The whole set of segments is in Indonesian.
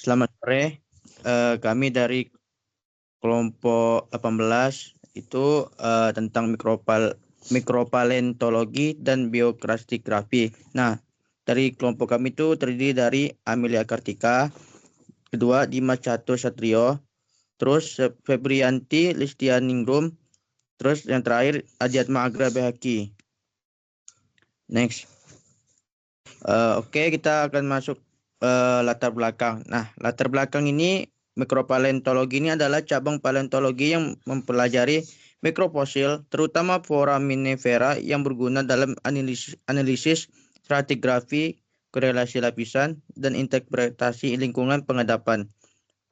Selamat sore. Kami dari kelompok 18 itu tentang mikropaleontologi dan biostratigrafi. Nah, dari kelompok kami itu terdiri dari Amelia Kartika, kedua Dimas Catur Satrio, terus Febrianti Listianingrum, terus yang terakhir Adiatma Agra Behaki. Next. Oke, kita akan masuk latar belakang. Nah, latar belakang ini mikropaleontologi ini adalah cabang paleontologi yang mempelajari mikrofosil, terutama foraminifera yang berguna dalam analisis stratigrafi, korelasi lapisan, dan interpretasi lingkungan pengendapan.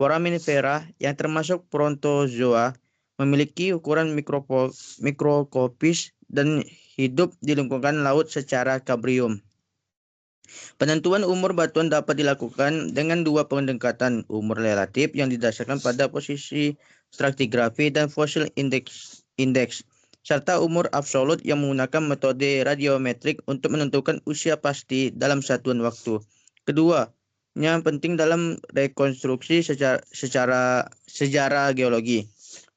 Foraminifera yang termasuk Protozoa memiliki ukuran mikroskopis dan hidup di lingkungan laut secara kambrium. Penentuan umur batuan dapat dilakukan dengan dua pendekatan, umur relatif yang didasarkan pada posisi stratigrafi dan fosil indeks, serta umur absolut yang menggunakan metode radiometrik untuk menentukan usia pasti dalam satuan waktu. Kedua, yang penting dalam rekonstruksi secara sejarah geologi.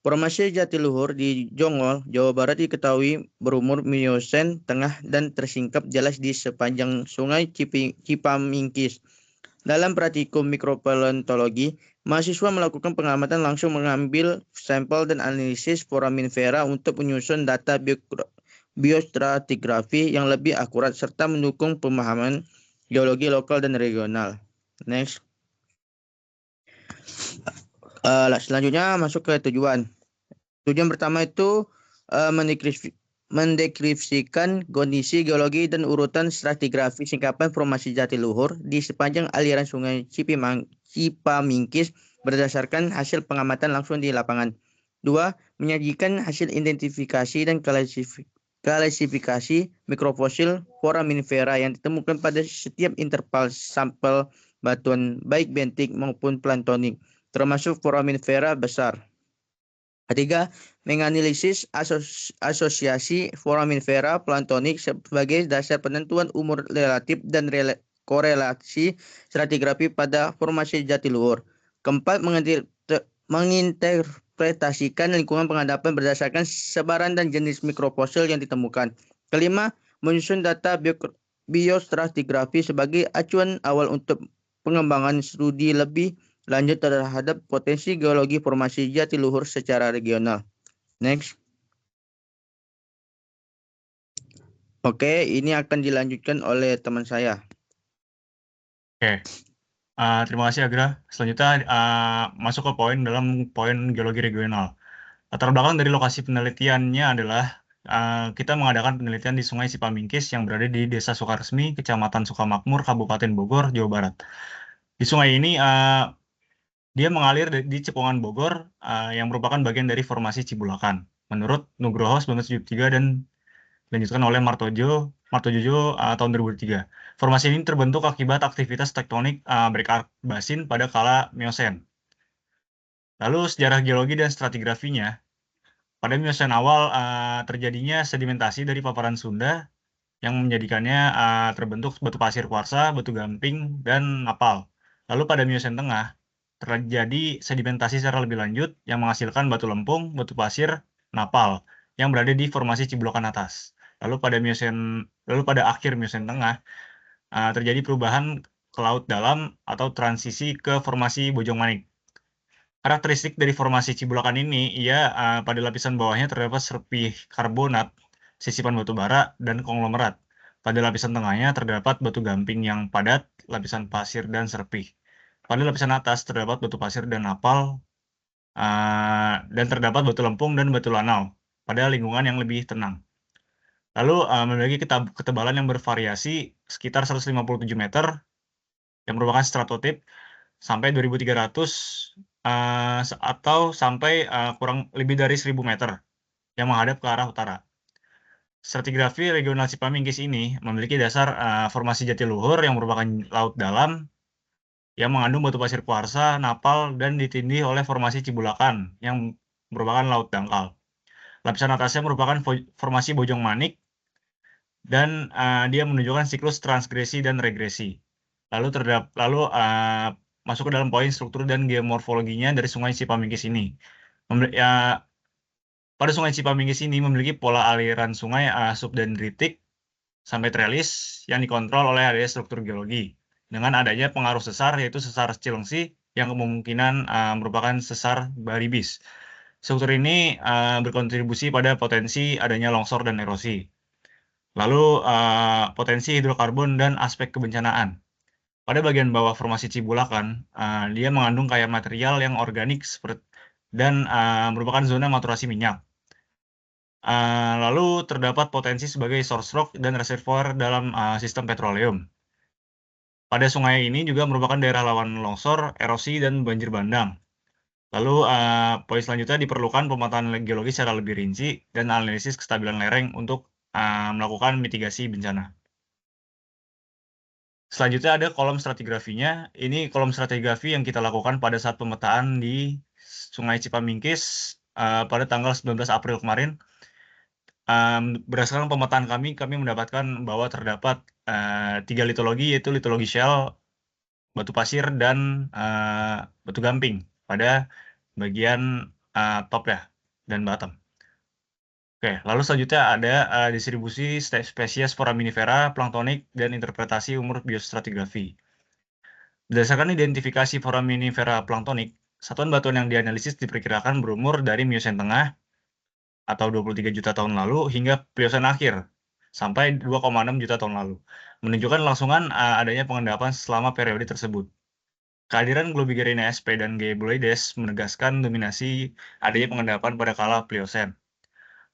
Formasi Jatiluhur di Jonggol, Jawa Barat diketahui berumur Miosen tengah dan tersingkap jelas di sepanjang sungai Cipamingkis. Dalam praktikum mikropaleontologi, mahasiswa melakukan pengamatan langsung mengambil sampel dan analisis foraminifera untuk menyusun data biostratigrafi yang lebih akurat serta mendukung pemahaman geologi lokal dan regional. Next. Selanjutnya masuk ke tujuan. Tujuan pertama itu mendeskripsikan kondisi geologi dan urutan stratigrafi singkapan formasi Jatiluhur di sepanjang aliran sungai Cipamingkis berdasarkan hasil pengamatan langsung di lapangan. 2. Menyajikan hasil identifikasi dan klasifikasi mikrofosil foraminifera yang ditemukan pada setiap interval sampel batuan baik bentik maupun plantonik, termasuk foraminifera besar. Ketiga, menganalisis asosiasi foraminifera plantonik sebagai dasar penentuan umur relatif dan korelasi stratigrafi pada formasi Jatiluhur. Keempat, menginterpretasikan lingkungan pengendapan berdasarkan sebaran dan jenis mikrofosil yang ditemukan. Kelima, menyusun data biostratigrafi sebagai acuan awal untuk pengembangan studi lebih lanjut terhadap potensi geologi formasi Jatiluhur secara regional. Next. Oke, ini akan dilanjutkan oleh teman saya. Oke, terima kasih Agra. Selanjutnya masuk ke dalam poin geologi regional. Latar belakang dari lokasi penelitiannya adalah kita mengadakan penelitian di Sungai Cipamingkis yang berada di Desa Sukaresmi, Kecamatan Sukamakmur, Kabupaten Bogor, Jawa Barat. Di sungai ini dia mengalir di Cepongan Bogor yang merupakan bagian dari formasi Cibulakan. Menurut Nugroho 1973 dan dilanjutkan oleh Martojojo tahun 2003. Formasi ini terbentuk akibat aktivitas tektonik break arc basin pada kala Miosen. Lalu sejarah geologi dan stratigrafinya. Pada Miosen awal terjadinya sedimentasi dari paparan Sunda yang menjadikannya terbentuk batu pasir kuarsa, batu gamping, dan napal. Lalu pada Miosen tengah terjadi sedimentasi secara lebih lanjut yang menghasilkan batu lempung, batu pasir, napal yang berada di formasi Cibulokan atas. Lalu pada akhir Miosen tengah terjadi perubahan ke laut dalam atau transisi ke formasi Bojongmanik. Karakteristik dari formasi Cibulokan ini, pada lapisan bawahnya terdapat serpih karbonat, sisipan batu bara, dan konglomerat. Pada lapisan tengahnya terdapat batu gamping yang padat, lapisan pasir, dan serpih. Pada lapisan atas terdapat batu pasir dan napal, dan terdapat batu lempung dan batu lanau pada lingkungan yang lebih tenang. Lalu memiliki ketebalan yang bervariasi sekitar 157 meter, yang merupakan stratotip, sampai 2.300 atau sampai kurang lebih dari 1.000 meter, yang menghadap ke arah utara. Stratigrafi regional Cipamingkis ini memiliki dasar formasi Jatiluhur yang merupakan laut dalam yang mengandung batu pasir kuarsa, napal, dan ditindih oleh formasi Cibulakan yang merupakan laut dangkal. Lapisan atasnya merupakan formasi Bojongmanik dan dia menunjukkan siklus transgresi dan regresi. Lalu masuk ke dalam poin struktur dan geomorfologinya dari Sungai Cipamingkis ini. Pada Sungai Cipamingkis ini memiliki pola aliran sungai subdendritik sampai trellis yang dikontrol oleh adanya struktur geologi. Dengan adanya pengaruh sesar, yaitu sesar Cilengsi, yang kemungkinan merupakan sesar Baribis. Struktur ini berkontribusi pada potensi adanya longsor dan erosi. Lalu potensi hidrokarbon dan aspek kebencanaan. Pada bagian bawah formasi Cibulakan, dia mengandung kaya material yang organik dan merupakan zona maturasi minyak. Lalu terdapat potensi sebagai source rock dan reservoir dalam sistem petroleum. Pada sungai ini juga merupakan daerah rawan longsor, erosi, dan banjir bandang. Lalu poin selanjutnya diperlukan pemetaan geologi secara lebih rinci dan analisis kestabilan lereng untuk melakukan mitigasi bencana. Selanjutnya ada kolom stratigrafinya. Ini kolom stratigrafi yang kita lakukan pada saat pemetaan di Sungai Cipamingkis pada tanggal 19 April kemarin. Berdasarkan pemetaan kami mendapatkan bahwa terdapat 3 litologi, yaitu litologi shell, batu pasir, dan batu gamping pada bagian top ya, dan bottom. Oke, lalu selanjutnya ada distribusi spesies foraminifera, planktonik, dan interpretasi umur biostratigrafi. Berdasarkan identifikasi foraminifera planktonik, satuan batuan yang dianalisis diperkirakan berumur dari Miocene tengah atau 23 juta tahun lalu hingga Pliocene akhir sampai 2,6 juta tahun lalu, menunjukkan langsungan adanya pengendapan selama periode tersebut. Kehadiran Globigerina sp dan G. boloides menegaskan dominasi adanya pengendapan pada kala Pliocene.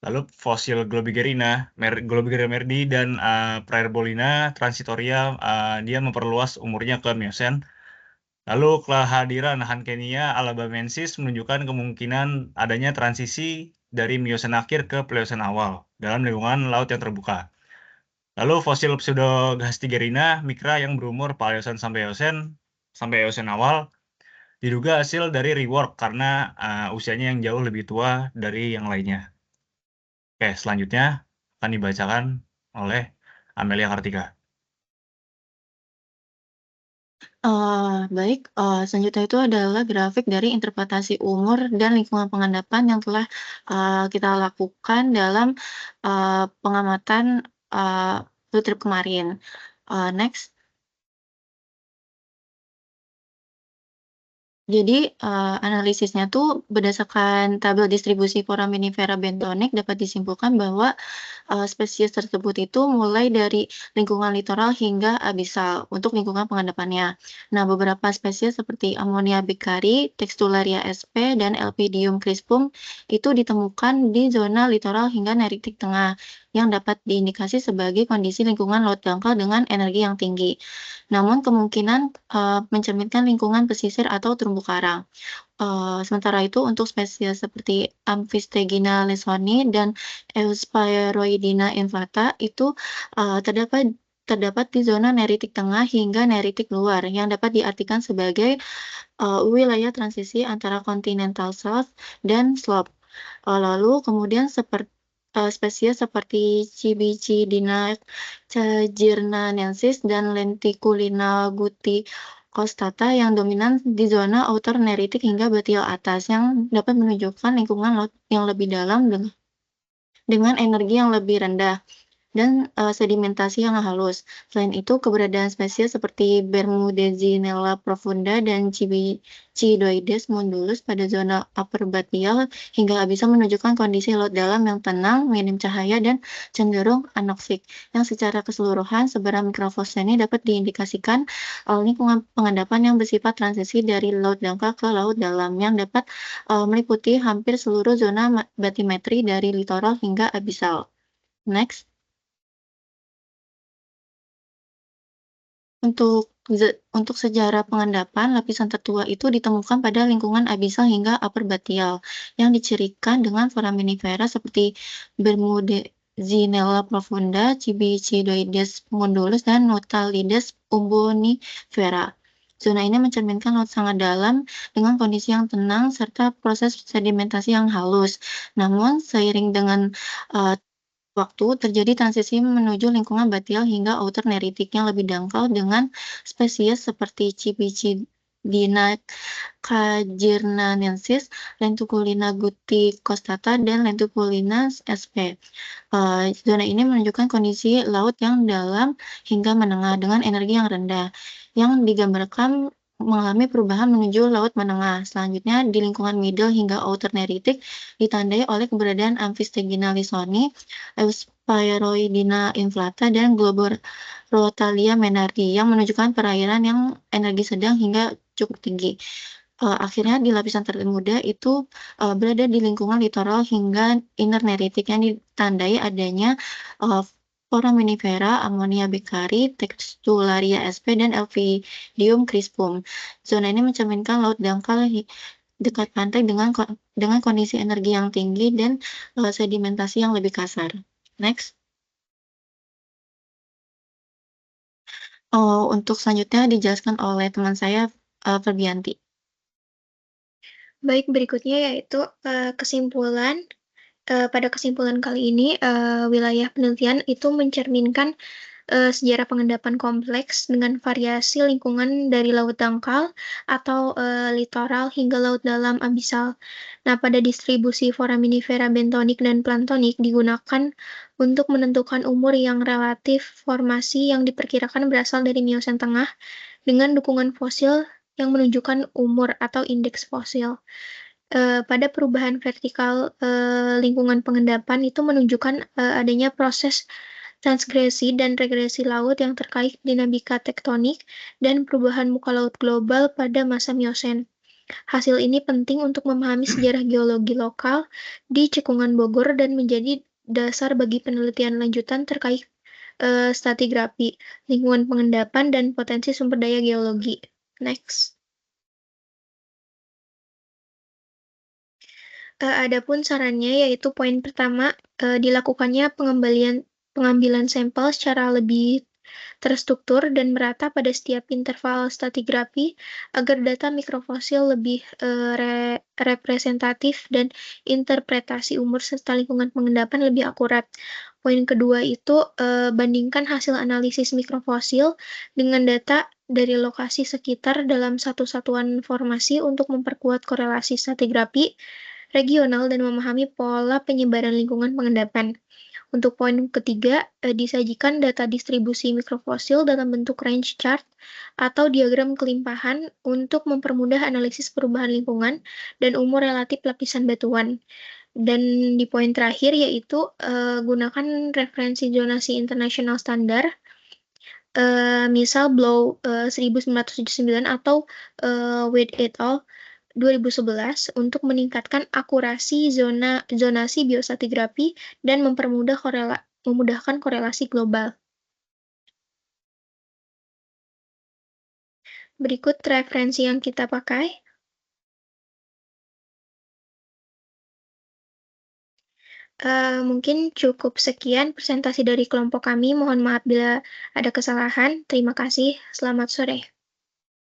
Lalu fosil Globigerina merdi dan Praebolina transitoria dia memperluas umurnya ke Miocene. Lalu kehadiran Hankenia alabamensis menunjukkan kemungkinan adanya transisi dari Miocene akhir ke Pliocene awal dalam lingkungan laut yang terbuka. Lalu fosil Pseudogastigerina mikra yang berumur Paleocene sampai Eocene awal diduga hasil dari rework karena usianya yang jauh lebih tua dari yang lainnya. Oke, selanjutnya akan dibacakan oleh Amelia Kartika. Baik, selanjutnya itu adalah grafik dari interpretasi umur dan lingkungan pengendapan yang telah kita lakukan dalam pengamatan field trip kemarin. Next. Jadi, analisisnya tuh berdasarkan tabel distribusi foraminifera bentonik dapat disimpulkan bahwa spesies tersebut itu mulai dari lingkungan litoral hingga abisal untuk lingkungan pengendapannya. Nah, beberapa spesies seperti Ammonia becari, Textularia sp, dan Elpidium crispum itu ditemukan di zona litoral hingga neritik tengah yang dapat diindikasi sebagai kondisi lingkungan laut dangkal dengan energi yang tinggi. Namun kemungkinan mencerminkan lingkungan pesisir atau terumbu karang. Sementara itu untuk spesies seperti Amphistegina lesoni dan Eusphaeroidina inflata itu terdapat di zona neritik tengah hingga neritik luar yang dapat diartikan sebagai wilayah transisi antara continental shelf dan slope. Lalu kemudian spesies seperti Cibicidina cagirnanensis dan Lenticulina guticostata yang dominan di zona outer neritik hingga batial atas yang dapat menunjukkan lingkungan laut yang lebih dalam dengan energi yang lebih rendah dan sedimentasi yang halus. Selain itu, keberadaan spesies seperti Bermudezinella profunda dan Cidoides mundulus pada zona upper batial hingga bisa menunjukkan kondisi laut dalam yang tenang, minim cahaya, dan cenderung anoksik, yang secara keseluruhan sebaran mikrofosfer ini dapat diindikasikan lingkungan pengendapan yang bersifat transisi dari laut dangkal ke laut dalam yang dapat meliputi hampir seluruh zona batimetri dari litoral hingga abisal. Next. Untuk sejarah pengendapan, lapisan tertua itu ditemukan pada lingkungan abisal hingga upper batial, yang dicirikan dengan foraminifera seperti Bermudezinella profunda, Cibicidoides mundulus, dan Nautalides umbonifera. Zona ini mencerminkan laut sangat dalam dengan kondisi yang tenang serta proses sedimentasi yang halus. Namun, seiring dengan waktu terjadi transisi menuju lingkungan batial hingga outer neritik yang lebih dangkal dengan spesies seperti Cibicidina Lentulina cagirnensis, Lentulina guticostata, dan Lentulina sp. Zona ini menunjukkan kondisi laut yang dalam hingga menengah dengan energi yang rendah, yang digambarkan mengalami perubahan menuju laut menengah. Selanjutnya, di lingkungan middle hingga outer neritik ditandai oleh keberadaan Amphistegina lisoni, Eusphaeroidina inflata, dan Globorotalia menardi yang menunjukkan perairan yang energi sedang hingga cukup tinggi. Akhirnya di lapisan termuda itu berada di lingkungan litoral hingga inner neritik yang ditandai adanya Foraminifera, Ammonia beccarii, Textularia sp, dan Elphidium crispum. Zona ini mencerminkan laut dangkal dekat pantai dengan kondisi energi yang tinggi dan sedimentasi yang lebih kasar. Next. Untuk selanjutnya dijelaskan oleh teman saya, Ferbianti. Baik, berikutnya yaitu kesimpulan. Pada kesimpulan kali ini, wilayah penelitian itu mencerminkan sejarah pengendapan kompleks dengan variasi lingkungan dari laut dangkal atau litoral hingga laut dalam abisal. Nah, pada distribusi foraminifera bentonik dan plantonik digunakan untuk menentukan umur yang relatif formasi yang diperkirakan berasal dari Miosen tengah dengan dukungan fosil yang menunjukkan umur atau indeks fosil. Pada perubahan vertikal lingkungan pengendapan itu menunjukkan adanya proses transgresi dan regresi laut yang terkait dinamika tektonik dan perubahan muka laut global pada masa Miosen. Hasil ini penting untuk memahami sejarah geologi lokal di Cekungan Bogor dan menjadi dasar bagi penelitian lanjutan terkait stratigrafi, lingkungan pengendapan, dan potensi sumber daya geologi. Next. Adapun sarannya yaitu poin pertama, dilakukannya pengambilan sampel secara lebih terstruktur dan merata pada setiap interval stratigrafi agar data mikrofosil lebih representatif dan interpretasi umur serta lingkungan pengendapan lebih akurat. Poin kedua itu bandingkan hasil analisis mikrofosil dengan data dari lokasi sekitar dalam satu satuan formasi untuk memperkuat korelasi stratigrafi regional dan memahami pola penyebaran lingkungan pengendapan. Untuk poin ketiga, disajikan data distribusi mikrofosil dalam bentuk range chart atau diagram kelimpahan untuk mempermudah analisis perubahan lingkungan dan umur relatif lapisan batuan. Dan di poin terakhir yaitu gunakan referensi zonasi internasional standar, misal Blow 1979 atau Wade et al. 2011 untuk meningkatkan akurasi zonasi biostratigrafi dan memudahkan korelasi global. Berikut referensi yang kita pakai. Mungkin cukup sekian presentasi dari kelompok kami. Mohon maaf bila ada kesalahan. Terima kasih. Selamat sore.